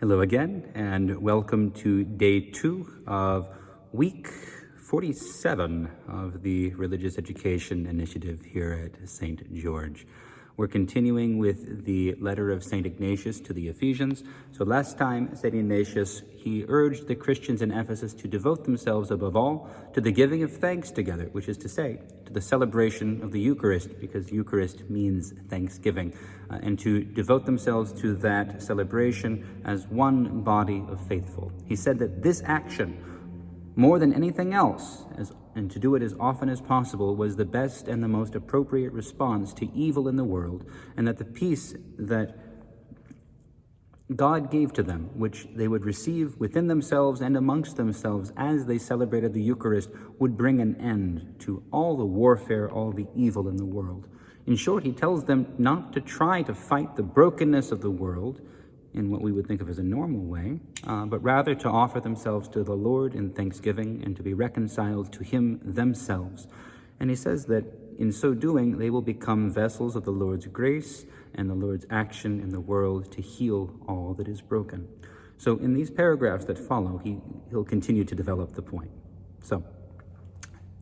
Hello again, and welcome to day 2 of week 47 of the Religious Education Initiative here at St. George. We're continuing with the letter of St. Ignatius to the Ephesians. So last time, St. Ignatius, he urged the Christians in Ephesus to devote themselves above all to the giving of thanks together, which is to say, to the celebration of the Eucharist, because Eucharist means thanksgiving, and to devote themselves to that celebration as one body of faithful. He said that this action, more than anything else, and to do it as often as possible, was the best and the most appropriate response to evil in the world, and that the peace that God gave to them, which they would receive within themselves and amongst themselves as they celebrated the Eucharist, would bring an end to all the warfare, all the evil in the world. In short, he tells them not to try to fight the brokenness of the world in what we would think of as a normal way, but rather to offer themselves to the Lord in thanksgiving and to be reconciled to him themselves. And he says that in so doing, they will become vessels of the Lord's grace and the Lord's action in the world to heal all that is broken. So in these paragraphs that follow, he'll continue to develop the point. So,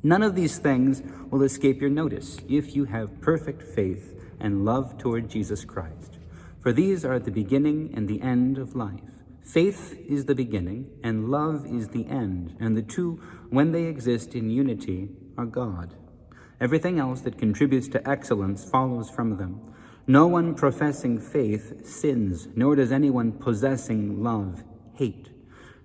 none of these things will escape your notice if you have perfect faith and love toward Jesus Christ. For these are the beginning and the end of life. Faith is the beginning, and love is the end, and the two, when they exist in unity, are God. Everything else that contributes to excellence follows from them. No one professing faith sins, nor does anyone possessing love hate.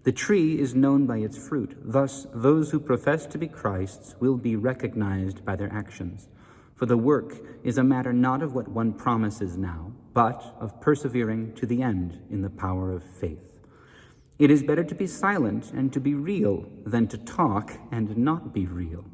The tree is known by its fruit. Thus, those who profess to be Christ's will be recognized by their actions. For the work is a matter not of what one promises now, but of persevering to the end in the power of faith. It is better to be silent and to be real than to talk and not be real.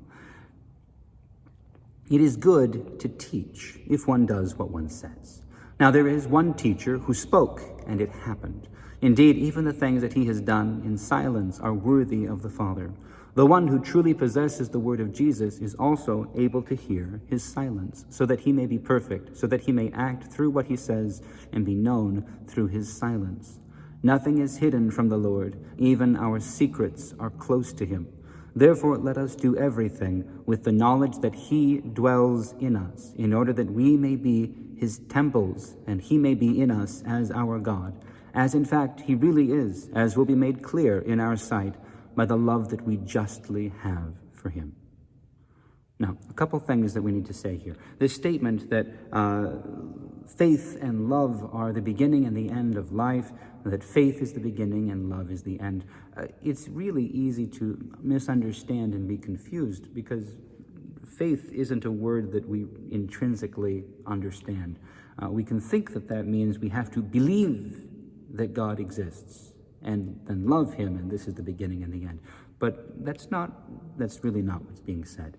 It is good to teach if one does what one says. Now there is one teacher who spoke, and it happened. Indeed, even the things that he has done in silence are worthy of the Father. The one who truly possesses the word of Jesus is also able to hear his silence, so that he may be perfect, so that he may act through what he says and be known through his silence. Nothing is hidden from the Lord, even our secrets are close to him. Therefore, let us do everything with the knowledge that he dwells in us, in order that we may be his temples, and he may be in us as our God, as in fact he really is, as will be made clear in our sight by the love that we justly have for him. Now, a couple things that we need to say here. This statement that faith and love are the beginning and the end of life, that faith is the beginning and love is the end, it's really easy to misunderstand and be confused because faith isn't a word that we intrinsically understand. We can think that that means we have to believe that God exists and then love him, and this is the beginning and the end. But that's really not what's being said.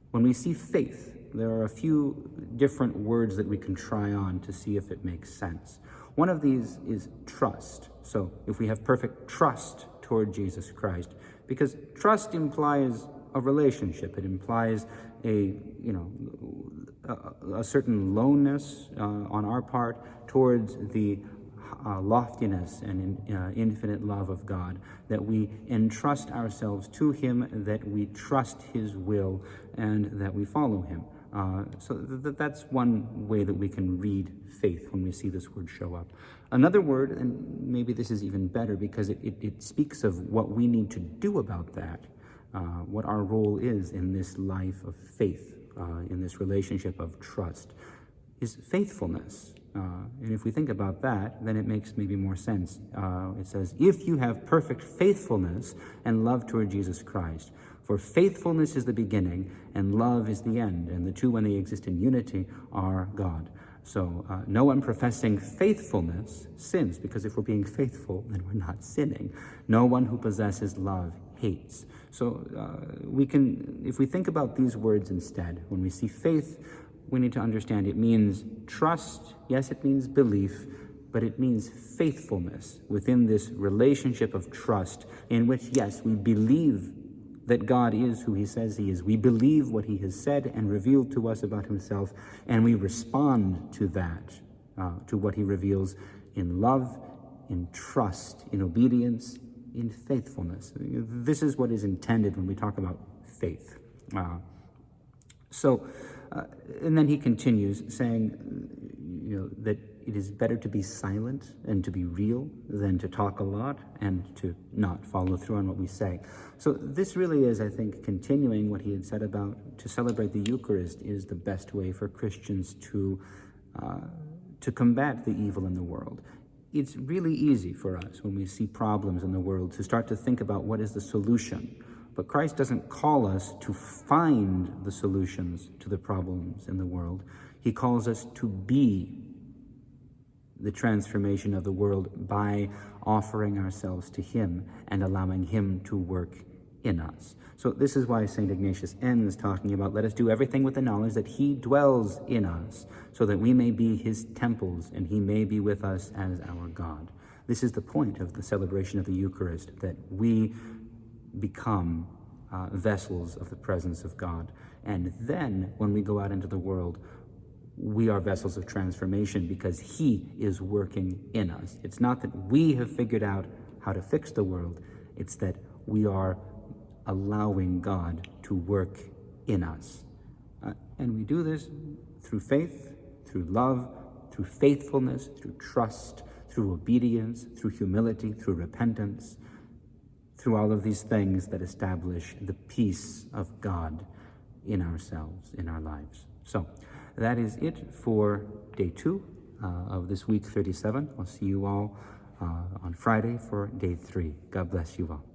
When we see faith, there are a few different words that we can try on to see if it makes sense. One of these is trust. So if we have perfect trust toward Jesus Christ, because trust implies a relationship, it implies a certain lowness on our part towards the loftiness and infinite love of God, that we entrust ourselves to him, that we trust his will, and that we follow him. So that's one way that we can read faith when we see this word show up. Another word, and maybe this is even better because it speaks of what we need to do about that, what our role is in this life of faith, in this relationship of trust, is faithfulness. And if we think about that, then it makes maybe more sense. It says, if you have perfect faithfulness and love toward Jesus Christ, for faithfulness is the beginning and love is the end, and the two, when they exist in unity, are God. So no one professing faithfulness sins, because if we're being faithful, then we're not sinning. No one who possesses love hates. So if we think about these words instead, when we see faith, we need to understand it means trust. Yes, it means belief, but it means faithfulness within this relationship of trust in which, yes, we believe that God is who he says he is. We believe what he has said and revealed to us about himself, and we respond to that, to what he reveals in love, in trust, in obedience, in faithfulness. This is what is intended when we talk about faith. And then he continues saying, that it is better to be silent and to be real than to talk a lot and to not follow through on what we say. So this really is, I think, continuing what he had said about to celebrate the Eucharist is the best way for Christians to combat the evil in the world. It's really easy for us when we see problems in the world to start to think about what is the solution. But Christ doesn't call us to find the solutions to the problems in the world. He calls us to be the transformation of the world by offering ourselves to him and allowing him to work in us. So this is why St. Ignatius ends talking about, let us do everything with the knowledge that he dwells in us, so that we may be his temples and he may be with us as our God. This is the point of the celebration of the Eucharist, that we become vessels of the presence of God. And then when we go out into the world, we are vessels of transformation because he is working in us. It's not that we have figured out how to fix the world, it's that we are allowing God to work in us. And we do this through faith, through love, through faithfulness, through trust, through obedience, through humility, through repentance, through all of these things that establish the peace of God in ourselves, in our lives. So that is it for day 2 of this week 37. I'll see you all on Friday for day 3. God bless you all.